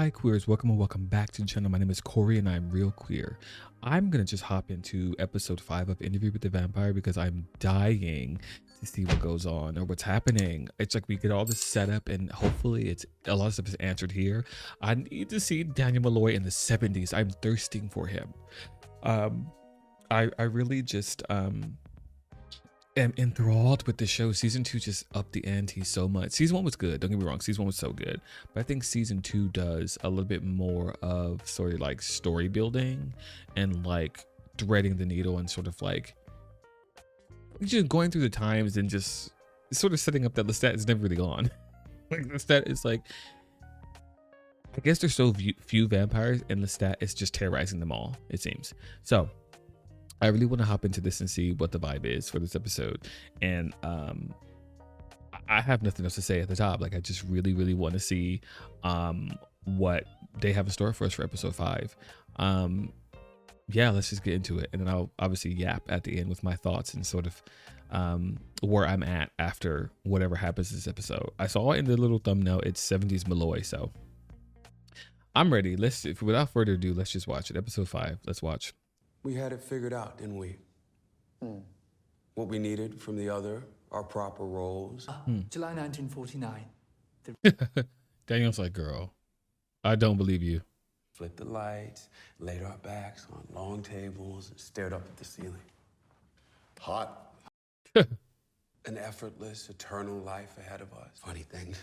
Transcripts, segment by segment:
Hi queers, welcome and welcome back to the channel. My name is Corey and I'm real queer. I'm gonna just hop into episode 5 of Interview with the Vampire because I'm dying to see what goes on or what's happening. It's like we get all this setup and hopefully it's a lot of stuff is answered here. I need to see Daniel Malloy in the 70s. I'm thirsting for him. I really just am enthralled with the show. Season 2 just upped the ante so much. Season 1 was good, don't get me wrong, season 1 was so good, but I think season 2 does a little bit more of sort of like story building and like threading the needle and sort of like just going through the times and just sort of setting up that Lestat is never really gone. Like Lestat is like, I guess there's so few vampires and Lestat is just terrorizing them all, it seems. So I really want to hop into this and see what the vibe is for this episode. And I have nothing else to say at the top. Like, I just really want to see what they have in store for us for episode 5. Yeah, let's just get into it. And then I'll obviously yap at the end with my thoughts and sort of where I'm at after whatever happens this episode. I saw in the little thumbnail, it's 70s Malloy. So I'm ready. Without further ado, let's just watch it. Episode 5. Let's watch. We had it figured out, didn't we? What we needed from the other, our proper roles. July 1949. Daniel's like, girl, I don't believe you. Flipped the lights, laid our backs on long tables, and stared up at the ceiling. Hot. An effortless, eternal life ahead of us. Funny thing,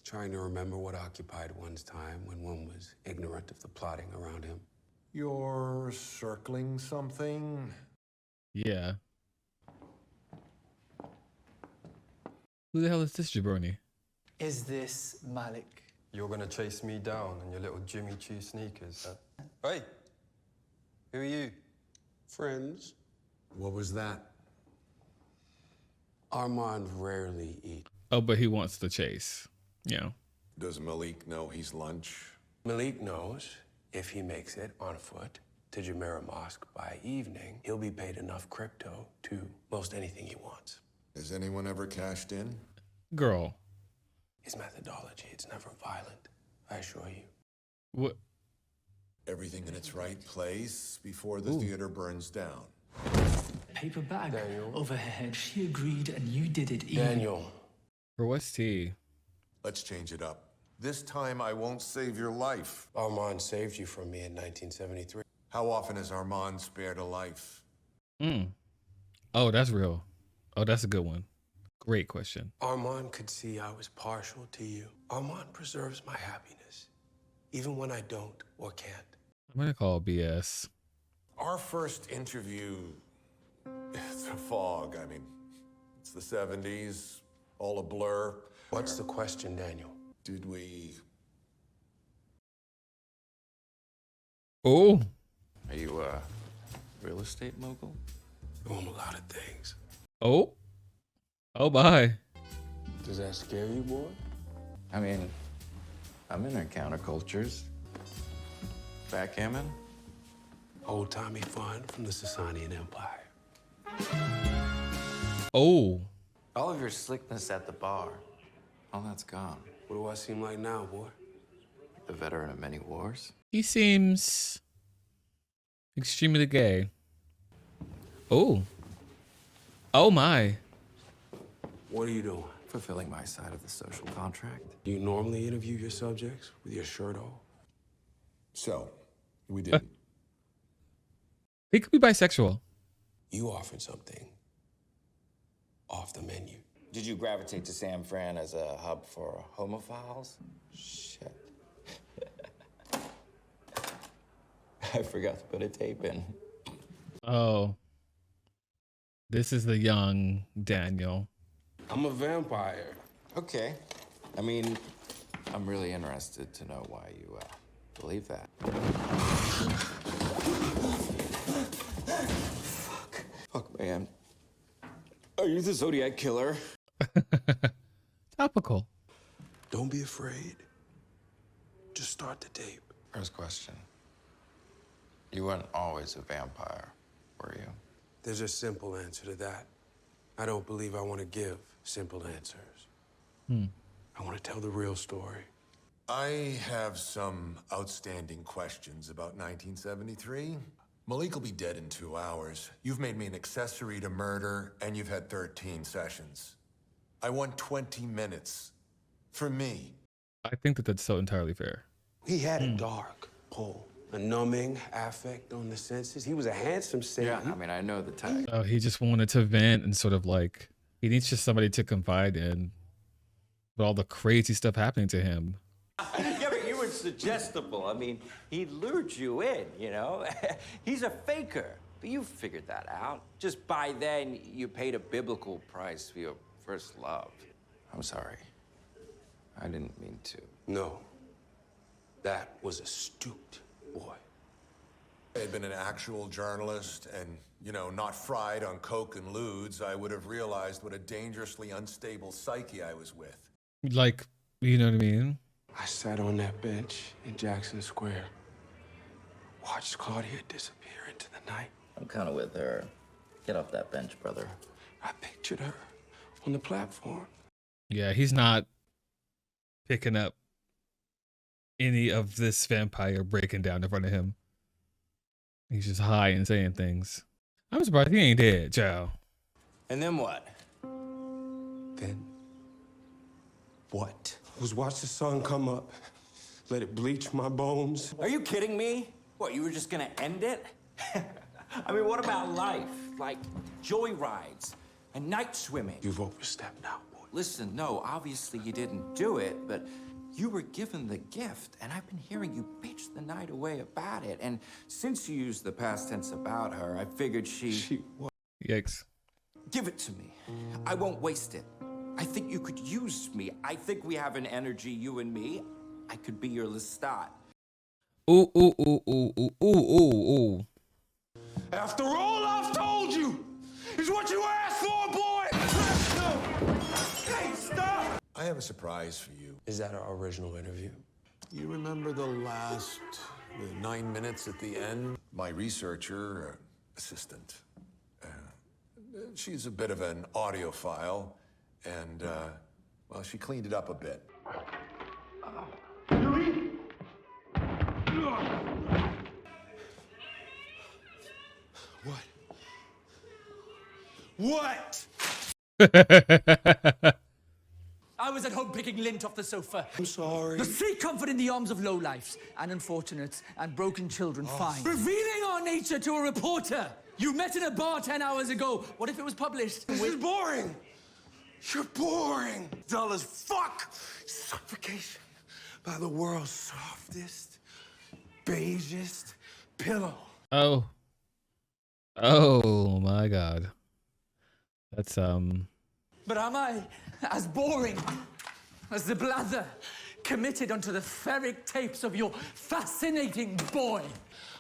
trying to remember what occupied one's time when one was ignorant of the plotting around him. You're circling something? Yeah. Who the hell is this jabroni? Is this Malik? You're gonna chase me down in your little Jimmy Choo sneakers, huh? Hey, who are you? Friends, What was that? Armand rarely eats. Oh, but he wants the chase. Yeah. Does Malik know he's lunch? Malik knows if he makes it on foot to Jumeirah Mosque by evening, he'll be paid enough crypto to most anything he wants. Has anyone ever cashed in? Girl. His methodology, it's never violent, I assure you. What? Everything in its right place before the theater burns down. Paper bag Daniel. over her head. She agreed and you did it. Daniel, For what's tea? Let's change it up. This time I won't save your life. Armand saved you from me in 1973. How often has Armand spared a life? Oh, that's real. Oh, that's a good one. Great question. Armand could see I was partial to you. Armand preserves my happiness, even when I don't or can't. I'm gonna call BS. Our first interview, it's a fog. I mean, it's the 70s, all a blur. What's the question, Daniel? Did we... Oh, Are you a real estate mogul? Oh, I'm a lot of things. oh, bye. Does that scare you, boy? I mean, I'm in countercultures. Backgammon? Old-timey fun from the Sasanian Empire. Oh, All of your slickness at the bar, all that's gone. What do I seem like now, boy? The veteran of many wars. he seems extremely gay. Oh, oh my. What are you doing? Fulfilling my side of the social contract. Do you normally interview your subjects with your shirt off? So, we didn't. He could be bisexual. You offered something off the menu. Did you gravitate to San Fran as a hub for homophiles? Shit. I forgot to put a tape in. Oh, this is the young Daniel. I'm a vampire. Okay. I mean, I'm really interested to know why you believe that. Fuck, man. Are you the Zodiac Killer? Topical. Don't be afraid. Just start the tape. First question. You weren't always a vampire, were you? There's a simple answer to that. I don't believe I want to give simple answers. I want to tell the real story. I have some outstanding questions about 1973. Malik will be dead in 2 hours. You've made me an accessory to murder, and you've had 13 sessions. I want 20 minutes. For me. I think that that's so entirely fair. He had a dark pull, a numbing affect on the senses. He was a handsome Satan. Yeah, I mean, I know the type. He just wanted to vent and sort of like, he needs just somebody to confide in with all the crazy stuff happening to him. Yeah, but you were suggestible. I mean, he lured you in, you know? He's a faker. But you figured that out. Just by then, you paid a biblical price for your first love. I'm sorry. I didn't mean to. No, that was astute, boy. If I had been an actual journalist and, you know, not fried on coke and lewds, I would have realized what a dangerously unstable psyche I was with. Like, you know what I mean? I sat on that bench in Jackson Square, watched Claudia disappear into the night. I'm kind of with her. Get off that bench, brother. I pictured her on the platform. Yeah, he's not picking up any of this vampire breaking down in front of him. He's just high and saying things. I'm surprised he ain't dead, Joe. And then what? Then what? Was watch the sun come up, let it bleach my bones. Are you kidding me? What, you were just gonna end it? I mean, what about life? Like joyrides and night swimming? You've overstepped now, boy. Listen, no, obviously you didn't do it, but you were given the gift, and I've been hearing you bitch the night away about it. And since you used the past tense about her, I figured she what? Yikes. Give it to me. I won't waste it. I think you could use me. I think we have an energy, you and me. I could be your lestat. Ooh, ooh, ooh, ooh, ooh, ooh, ooh, ooh. After all I've told you is what you asked for, boy! No! Hey, stop! I have a surprise for you. Is that our original interview? You remember the 9 minutes at the end? My researcher, assistant, she's a bit of an audiophile, and, well, she cleaned it up a bit. What? I was at home picking lint off the sofa. I'm sorry. The seek comfort in the arms of lowlifes and unfortunates and broken children fine. Revealing our nature to a reporter. You met in a bar 10 hours ago. What if it was published? This is boring. You're boring. Dull as fuck. Suffocation by the world's softest, beigest pillow. Oh. Oh my God. That's But am I as boring as the blather committed onto the ferric tapes of your fascinating boy?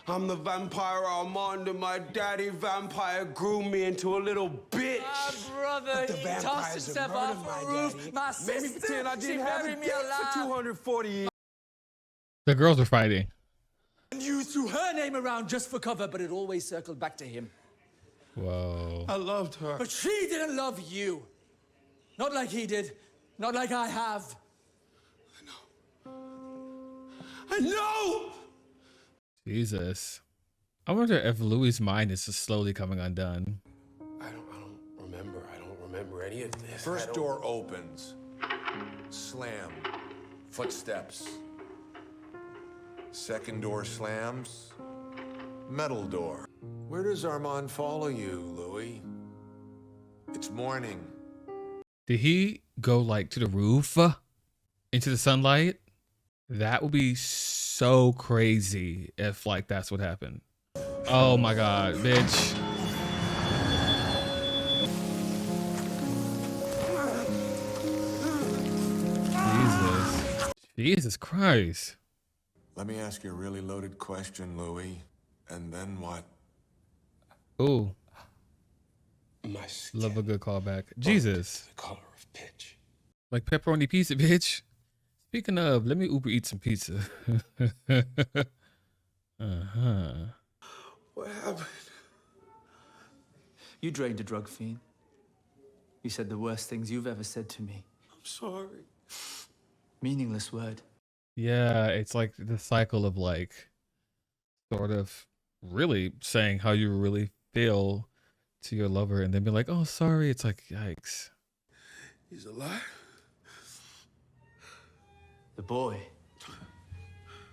I'm the vampire Armand, and my daddy vampire grew me into a little bitch. Ah, brother, The he vampires tossed have himself off murdered a my roof. daddy. My Made me sister, pretend I she didn't have a buried me dick alive. for 240 years. the girls are fighting. And you threw her name around just for cover, but it always circled back to him. Whoa. I loved her. But she didn't love you. Not like he did. Not like I have. I know! Jesus. I wonder if Louis' mind is just slowly coming undone. I don't remember any of this. First door opens. Slam. Footsteps. Second door slams. Metal door. Where does Armand follow you, Louis? It's morning. Did he go like to the roof into the sunlight? That would be so crazy if like that's what happened. Oh my God, bitch. Jesus Christ. Let me ask you a really loaded question, Louis. And then what? Ooh, My skin. love a good callback. Jesus. The color of pitch. Like pepperoni pizza, bitch. Speaking of, let me Uber eat some pizza. Uh-huh. What happened? You drained a drug fiend. You said the worst things you've ever said to me. I'm sorry. Meaningless word. Yeah, it's like the cycle of like sort of really saying how you really feel to your lover and then be like, oh, sorry. It's like, yikes. He's alive. The boy.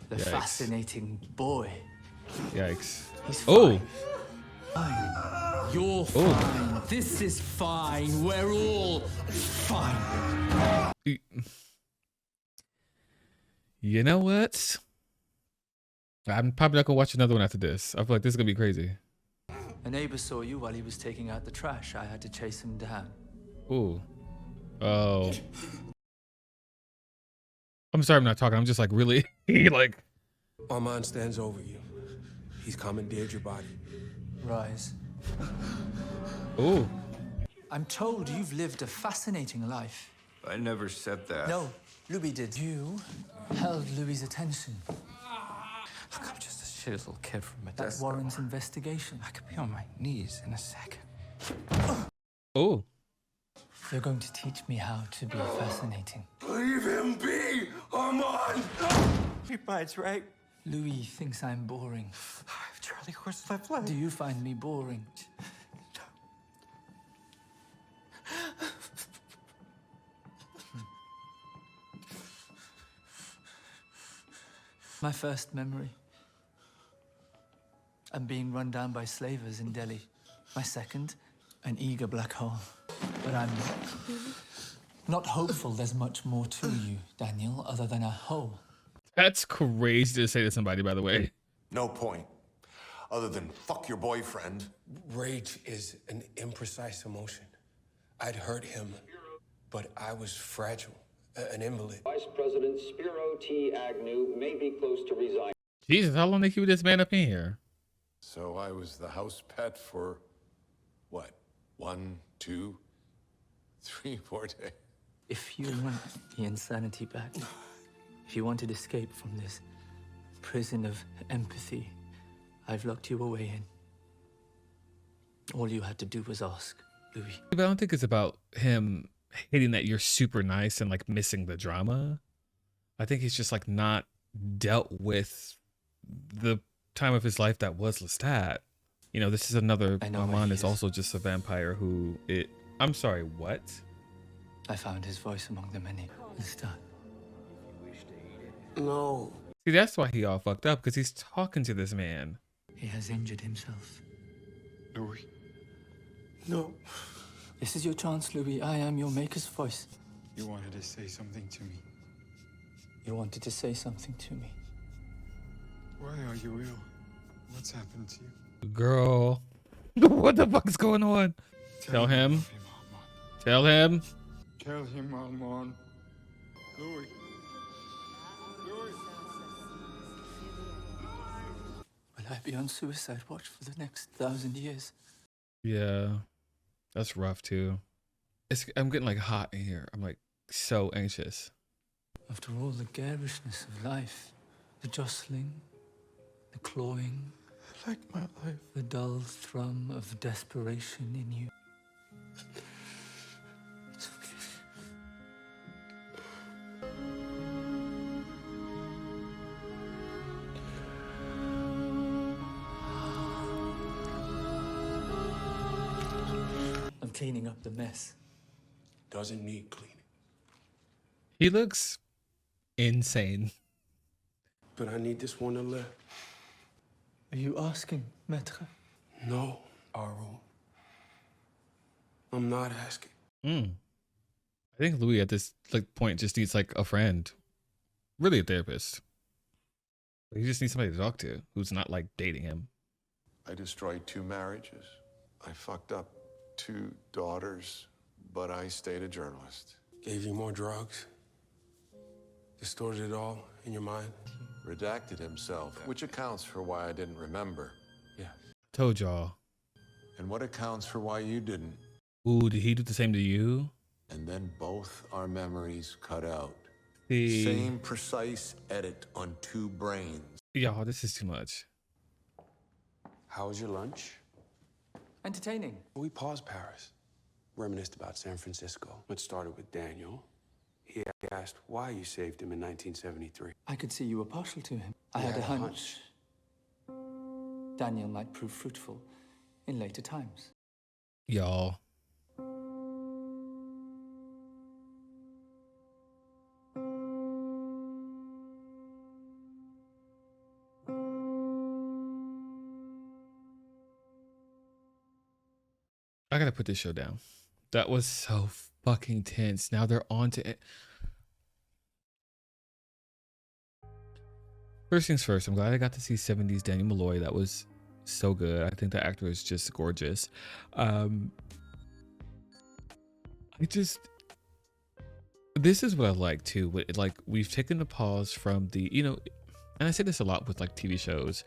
The Yikes. fascinating boy. Yikes. He's Oh, fine. You're Oh. fine. This is fine. We're all fine. you know what? I'm probably not gonna watch another one after this. I feel like this is gonna be crazy. A neighbor saw you while he was taking out the trash. I had to chase him down. Ooh. Oh. I'm sorry I'm not talking. I'm just like really like Armand stands over you. He's commandeered your body. Rise. ooh. I'm told you've lived a fascinating life. I never said that. No, Louis did. You held Louis's attention. Look, I'm just a shit little kid from Modesto. That warrants investigation. I could be on my knees in a second. Oh. You're going to teach me how to be fascinating. Leave him be, Armand! He bites, right? Louis thinks I'm boring. Charlie, where's my flag? Do you find me boring? My first memory. I'm being run down by slavers in Delhi. My second, an eager black hole. But I'm not hopeful there's much more to you, Daniel, other than a hole. That's crazy to say to somebody, by the way. No point. Other than fuck your boyfriend. Rage is an imprecise emotion. I'd hurt him, but I was fragile, an invalid. Vice President Spiro T. Agnew may be close to resigning. Jesus, how long they keep this man up in here? So I was the house pet for, what, 1, 2, 3, 4 days? If you want the insanity back, if you wanted escape from this prison of empathy I've locked you away in, all you had to do was ask, Louis. But I don't think it's about him hating that you're super nice and like missing the drama. I think he's just like not dealt with the time of his life that was Lestat. You know, this is another. Armand is also just a vampire who it. I'm sorry, what? I found his voice among the many. Lestat. No. See, that's why he all fucked up, because he's talking to this man. He has injured himself. Louis. No. This is your chance, Louis. I am your maker's voice. You wanted to say something to me. You wanted to say something to me. Why are you ill? What's happened to you? Girl. What the fuck is going on? Tell him. Tell him. Tell him, Armand. Louis. Louis. Will I be on suicide watch for the next 1,000 years? Yeah. That's rough too. I'm getting like hot in here. I'm like so anxious. After all the garishness of life, the jostling, the clawing, I like my life. the dull thrum of desperation in you. It's okay. I'm cleaning up the mess. Doesn't need cleaning. He looks insane. But I need this one to live. Are you asking, Maître? No, Aro. I'm not asking. I think Louis at this like point just needs like a friend. Really a therapist. He just needs somebody to talk to who's not like dating him. I destroyed 2 marriages. I fucked up 2 daughters, but I stayed a journalist. Gave you more drugs? Distorted it all in your mind? Redacted himself, which accounts for why I didn't remember. Yeah. Told y'all. And what accounts for why you didn't. Ooh, did he do the same to you? And then both our memories cut out. See, Same precise edit on 2 brains. y'all, this is too much. How was your lunch? Entertaining. We paused Paris. Reminisced about San Francisco. It started with Daniel. He asked why you saved him in 1973. I could see you were partial to him. I had a hunch Daniel might prove fruitful in later times. Y'all. I gotta put this show down. That was so fucking tense. Now they're on to it. First things first, I'm glad I got to see 70s Daniel Malloy. That was so good. I think the actor is just gorgeous. This is what I like too. Like, we've taken a pause from the, you know, and I say this a lot with like TV shows.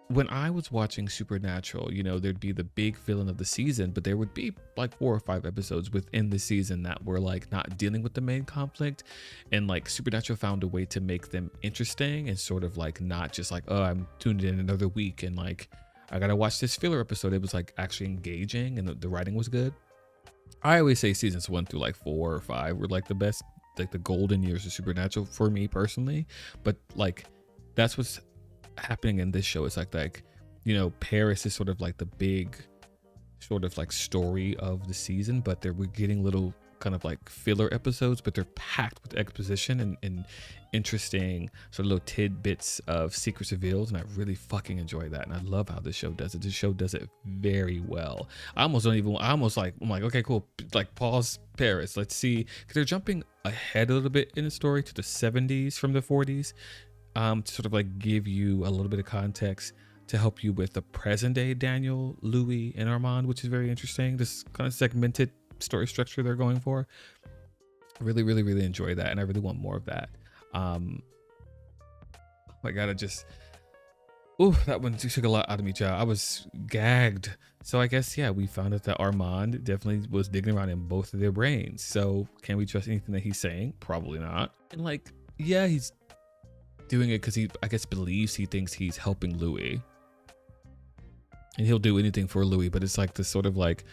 When I was watching Supernatural, you know, there'd be the big villain of the season, but there would be like 4 or 5 episodes within the season that were like not dealing with the main conflict. And like Supernatural found a way to make them interesting and sort of like not just like, oh, I'm tuned in another week and like I gotta watch this filler episode. It was like actually engaging and the writing was good. I always say seasons 1 through like 4 or 5 were like the best, like the golden years of Supernatural for me personally. But like that's what's happening in this show. It's like, you know, Paris is sort of like the big sort of like story of the season, but we're getting little kind of like filler episodes, but they're packed with exposition and interesting sort of little tidbits of secrets revealed, and I really fucking enjoy that. And I love how this show does it. This show does it very well. I'm like, okay, cool, like pause Paris, let's see, because they're jumping ahead a little bit in the story to the 70s from the 40s, to sort of like give you a little bit of context to help you with the present day Daniel, Louis, and Armand, which is very interesting. This kind of segmented story structure they're going for. Really, really, really enjoy that, and I really want more of that. I gotta just, that one took a lot out of me, child. I was gagged. So I guess, yeah, we found out that Armand definitely was digging around in both of their brains. So can we trust anything that he's saying? Probably not. And like, yeah, he's doing it because he, I guess, he thinks he's helping Louis, and he'll do anything for Louis, but it's like this sort of like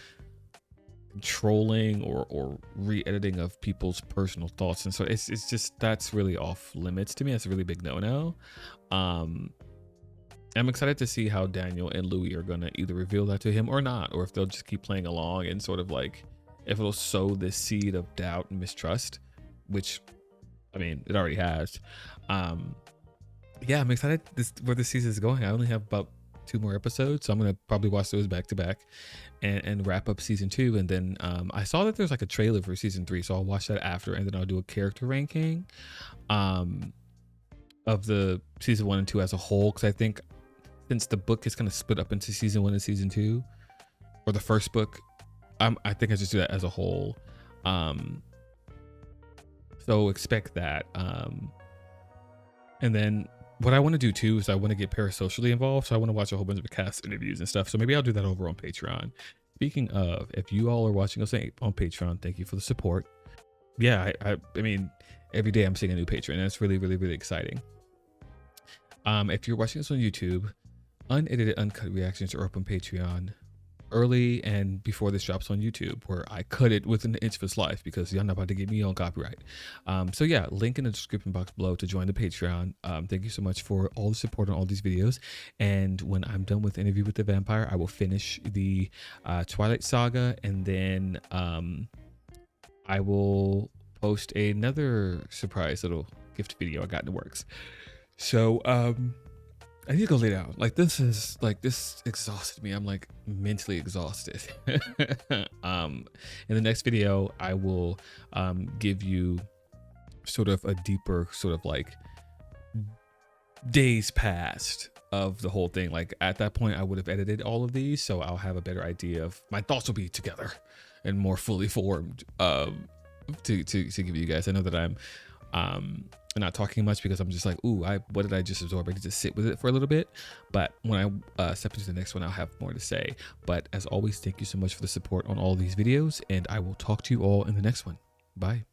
trolling or re-editing of people's personal thoughts, and so it's just, that's really off limits to me. That's a really big no-no. I'm excited to see how Daniel and Louis are gonna either reveal that to him or not, or if they'll just keep playing along and sort of like, if it'll sow this seed of doubt and mistrust, which, I mean, it already has. Yeah, I'm excited where this season is going. I only have about 2 more episodes, so I'm gonna probably watch those back to back and wrap up season 2. And then I saw that there's like a trailer for season 3, so I'll watch that after, and then I'll do a character ranking of the season 1 and 2 as a whole, because I think since the book is kind of split up into season 1 and season 2, or the first book, I think I just do that as a whole. So expect that. And then what I want to do too is I want to get parasocially involved. So I want to watch a whole bunch of cast interviews and stuff. So maybe I'll do that over on Patreon. Speaking of, if you all are watching us on Patreon, thank you for the support. Yeah, I mean, every day I'm seeing a new patron, and it's really, really, really exciting. If you're watching us on YouTube, unedited, uncut reactions are up on Patreon early and before this drops on YouTube, where I cut it within an inch of its life because y'all not about to get me on copyright. So yeah, link in the description box below to join the Patreon. Thank you so much for all the support on all these videos. And when I'm done with Interview with the Vampire, I will finish the Twilight Saga, and then I will post another surprise little gift video I got in the works. So I need to go lay down. Like, this exhausted me. I'm like mentally exhausted. In the next video, I will give you sort of a deeper sort of like days past of the whole thing. Like, at that point, I would have edited all of these, so I'll have a better idea of, my thoughts will be together and more fully formed to give you guys. I know that I'm not talking much because I'm just like, ooh, what did I just absorb? I need to sit with it for a little bit. But when I step into the next one, I'll have more to say. But as always, thank you so much for the support on all these videos, and I will talk to you all in the next one. Bye.